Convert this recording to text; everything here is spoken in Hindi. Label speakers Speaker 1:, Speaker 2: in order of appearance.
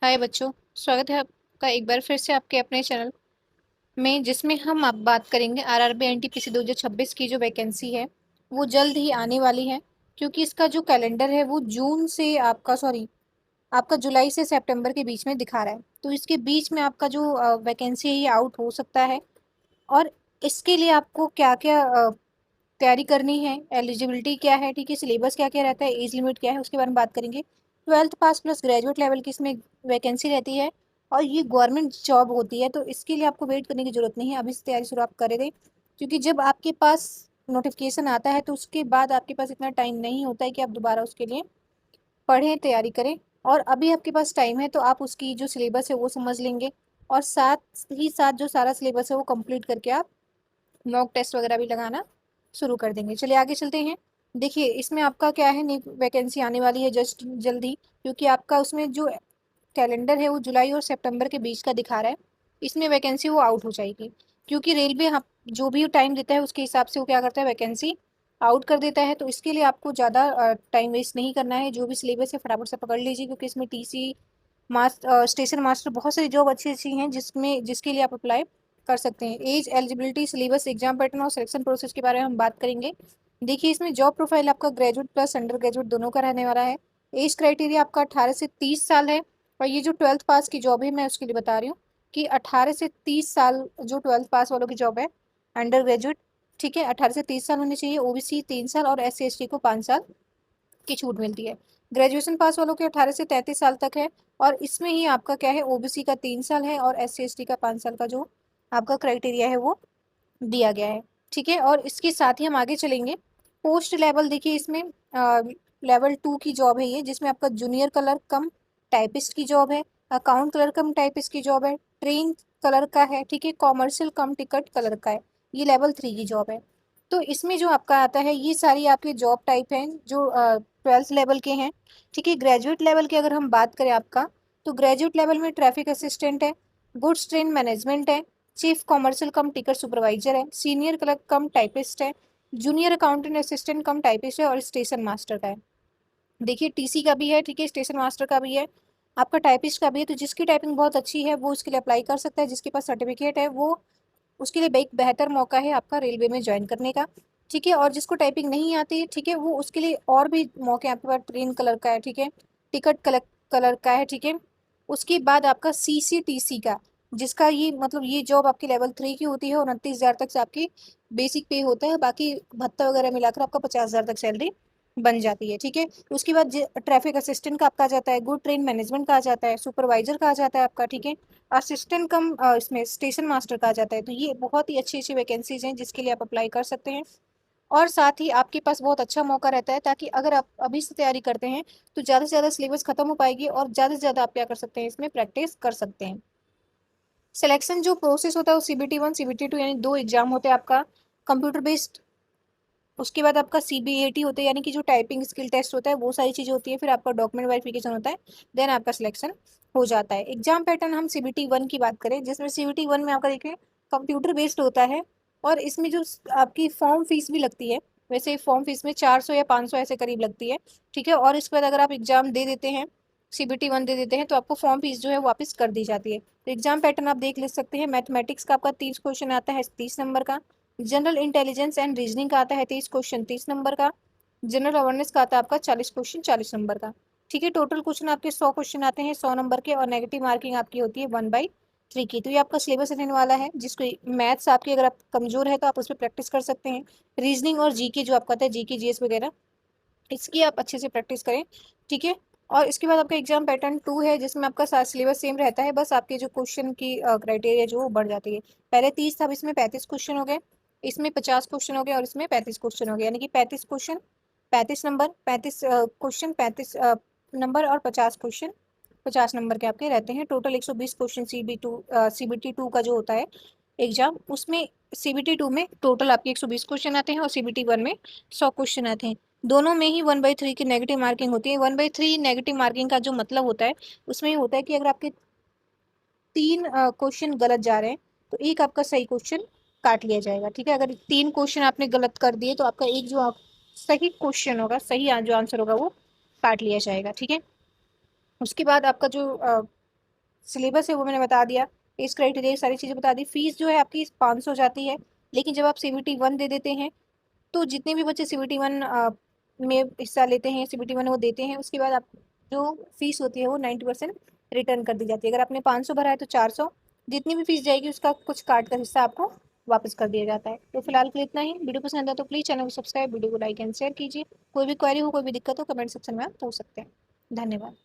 Speaker 1: हाय बच्चों। स्वागत है आपका एक बार फिर से आपके अपने चैनल में, जिसमें हम अब बात करेंगे आरआरबी एनटीपीसी 2026 की जो वैकेंसी है वो जल्द ही आने वाली है। क्योंकि इसका जो कैलेंडर है वो जून से आपका जुलाई से सितंबर के बीच में दिखा रहा है, तो इसके बीच में आपका जो वैकेंसी है ये आउट हो सकता है। और इसके लिए आपको क्या क्या तैयारी करनी है, एलिजिबिलिटी क्या है, ठीक है, सिलेबस क्या क्या रहता है, एज लिमिट क्या है, उसके बारे में बात करेंगे। 12th पास प्लस ग्रेजुएट लेवल की इसमें वैकेंसी रहती है और ये गवर्नमेंट जॉब होती है, तो इसके लिए आपको वेट करने की जरूरत नहीं है, अभी से तैयारी शुरू आप कर दें। क्योंकि जब आपके पास नोटिफिकेशन आता है तो उसके बाद आपके पास इतना टाइम नहीं होता है कि आप दोबारा उसके लिए पढ़ें, तैयारी करें। और अभी आपके पास टाइम है तो आप उसकी जो सिलेबस है वो समझ लेंगे, और साथ ही साथ जो सारा सिलेबस है वो कंप्लीट करके आप मॉक टेस्ट वगैरह भी लगाना शुरू कर देंगे। चलिए आगे चलते हैं। देखिए इसमें आपका क्या है, नई वैकेंसी आने वाली है जस्ट जल्दी, क्योंकि आपका उसमें जो कैलेंडर है वो जुलाई और सितंबर के बीच का दिखा रहा है। इसमें वैकेंसी वो आउट हो जाएगी, क्योंकि रेलवे हम जो भी टाइम देता है उसके हिसाब से वो क्या करता है, वैकेंसी आउट कर देता है। तो इसके लिए आपको ज़्यादा टाइम वेस्ट नहीं करना है, जो भी सिलेबस है फटाफट से पकड़ लीजिए, क्योंकि इसमें टीसी स्टेशन मास्टर बहुत सारी जॉब अच्छी अच्छी हैं जिसमें जिसके लिए आप अप्लाई कर सकते हैं। Age, eligibility, syllabus, exam pattern और सिलेक्शन प्रोसेस के बारे में हम बात करेंगे। देखिए इसमें जॉब प्रोफाइल आपका ग्रेजुएट प्लस अंडर ग्रेजुएट दोनों का रहने वाला है। एज क्राइटेरिया आपका 18 से 30 साल है। और ये जो 12th पास की जॉब है मैं उसके लिए बता रही हूँ कि 18 से 30 साल जो 12th पास वालों की जॉब है, अंडर ग्रेजुएट, ठीक है, 18 से 30 साल होनी चाहिए। ओबीसी 3 साल और SC ST को 5 साल की छूट मिलती है। ग्रेजुएशन पास वालों के 18 से 33 साल तक है। और इसमें ही आपका क्या है, ओबीसी का 3 साल है और SC ST का 5 साल का जो आपका क्राइटेरिया है वो दिया गया है। ठीक है, और इसके साथ ही हम आगे चलेंगे। पोस्ट लेवल देखिए इसमें लेवल 2 की जॉब है ये, जिसमें आपका जूनियर कलर कम टाइपिस्ट की जॉब है, अकाउंट कलर कम टाइपिस्ट की जॉब है, ट्रेन कलर का है, ठीक है, कॉमर्शियल कम टिकट कलर का है। ये लेवल 3 की जॉब है। तो इसमें जो आपका आता है ये सारी आपके जॉब टाइप हैं जो 12th लेवल के हैं। ठीक है, ग्रेजुएट लेवल की अगर हम बात करें आपका, तो ग्रेजुएट लेवल में ट्रैफिक असिस्टेंट है, गुड्स ट्रेन मैनेजमेंट है, चीफ कॉमर्शियल कम टिकट सुपरवाइजर है, सीनियर क्लर्क कम टाइपिस्ट है, जूनियर अकाउंटेंट असिस्टेंट कम टाइपिस्ट है और स्टेशन मास्टर का है। देखिए टीसी का भी है, ठीक है, स्टेशन मास्टर का भी है, आपका टाइपिस्ट का भी है। तो जिसकी टाइपिंग बहुत अच्छी है वो उसके लिए अप्लाई कर सकता है, जिसके पास सर्टिफिकेट है वो उसके लिए एक बेहतर मौका है आपका रेलवे में ज्वाइन करने का। ठीक है, और जिसको टाइपिंग नहीं आती, ठीक है, वो उसके लिए और भी मौके आपके पास, ट्रेन कलर का है, ठीक है, टिकट कलर कलर का है, ठीक है। उसके बाद आपका CCTC का, जिसका ये मतलब ये जॉब आपकी लेवल 3 की होती है, 29,000 तक से आपकी बेसिक पे होता है, बाकी भत्ता वगैरह मिलाकर आपका 50,000 तक सैलरी बन जाती है। ठीक है, उसके बाद ट्रैफिक असिस्टेंट का आपका आ जाता है, गुड ट्रेन मैनेजमेंट का आ जाता है, सुपरवाइजर का आ जाता है आपका, ठीक है, असिस्टेंट कम इसमें स्टेशन मास्टर का आ जाता है। तो ये बहुत ही अच्छी अच्छी वैकेंसीज हैं जिसके लिए आप अप्लाई कर सकते हैं। और साथ ही आपके पास बहुत अच्छा मौका रहता है, ताकि अगर आप अभी से तैयारी करते हैं तो ज़्यादा से ज़्यादा सिलेबस खत्म हो पाएगी और ज़्यादा से ज़्यादा आप क्या कर सकते हैं, इसमें प्रैक्टिस कर सकते हैं। सिलेक्शन जो प्रोसेस होता है वो CBT 1 CBT 2 यानी 2 एग्जाम होते हैं आपका, कंप्यूटर बेस्ड। उसके बाद आपका CBAT होता है, यानी कि जो टाइपिंग स्किल टेस्ट होता है, वो सारी चीज़ें होती है। फिर आपका डॉक्यूमेंट वेरिफिकेशन होता है, देन आपका सिलेक्शन हो जाता है। एग्जाम पैटर्न हम CBT 1 की बात करें, जिसमें CBT 1 में आपका देखिए कंप्यूटर बेस्ड होता है, और इसमें जो आपकी फॉर्म फीस भी लगती है, वैसे फॉर्म फीस में 400 या 500 ऐसे करीब लगती है। ठीक है, और इसके बाद अगर आप एग्जाम दे देते हैं, CBT 1 दे देते हैं, तो आपको फॉर्म फीस जो है वापस कर दी जाती है। तो एग्जाम पैटर्न आप देख ले सकते हैं। मैथमेटिक्स का आपका 30 क्वेश्चन आता है, 30 नंबर का। जनरल इंटेलिजेंस एंड रीजनिंग का आता है 30 क्वेश्चन, 30 नंबर का। जनरल अवेयरनेस का आता है आपका 40 क्वेश्चन, 40 नंबर का। ठीक है, टोटल क्वेश्चन आपके 100 क्वेश्चन आते हैं, 100 नंबर के, और नेगेटिव मार्किंग आपकी होती है 1/3 की। तो ये आपका सिलेबस रहने वाला है, जिसको मैथ्स आपकी अगर आप कमजोर है तो आप उस पर प्रैक्टिस कर सकते हैं। रीजनिंग और जीके जो आपका आता है, जीके जीएस वगैरह, इसकी आप अच्छे से प्रैक्टिस करें। ठीक है, और इसके बाद आपका एग्जाम पैटर्न 2 है, जिसमें आपका सारा सिलेबस सेम रहता है, बस आपके जो क्वेश्चन की क्राइटेरिया जो वो बढ़ जाती है। पहले 30 था, अब इसमें 35 क्वेश्चन हो गए, इसमें 50 क्वेश्चन हो गए, और इसमें 35 क्वेश्चन हो गए, यानी कि 35 क्वेश्चन, 35 नंबर, 35 क्वेश्चन, 35 नंबर, और 50 क्वेश्चन 50 नंबर के आपके रहते हैं। टोटल 120 क्वेश्चन CBT 2 का जो होता है एग्जाम, उसमें CBT 2 में टोटल आपके 120 क्वेश्चन आते हैं, और CBT 1 में 100 क्वेश्चन आते हैं। दोनों में ही 1/3 की नेगेटिव मार्किंग होती है। 1/3 नेगेटिव मार्किंग का जो मतलब होता है, उसमें ये होता है कि अगर आपके 3 क्वेश्चन गलत जा रहे हैं तो एक आपका सही क्वेश्चन काट लिया जाएगा। ठीक है, अगर 3 क्वेश्चन आपने गलत कर दिए तो आपका एक जो आप सही क्वेश्चन होगा, सही जो आंसर होगा वो काट लिया जाएगा। ठीक है, उसके बाद आपका जो सिलेबस है वो मैंने बता दिया, एज क्राइटेरिया सारी चीज़ें बता दी। फीस जो है आपकी 500 जाती है, लेकिन जब आप CBT 1 दे देते हैं तो जितने भी बच्चे CBT 1 में हिस्सा लेते हैं, CBT 1 वो देते हैं, उसके बाद आप जो फीस होती है वो 90% रिटर्न कर दी जाती है। अगर आपने 500 भरा है तो 400, जितनी भी फीस जाएगी उसका कुछ काट कर हिस्सा आपको वापस कर दिया जाता है। तो फिलहाल के लिए इतना ही। वीडियो पसंद आता तो प्लीज़ चैनल को सब्सक्राइब, वीडियो को लाइक एंड शेयर कीजिए। कोई भी क्वेरी हो, कोई भी दिक्कत हो, कमेंट सेक्शन में आप पूछ सकते हैं। धन्यवाद।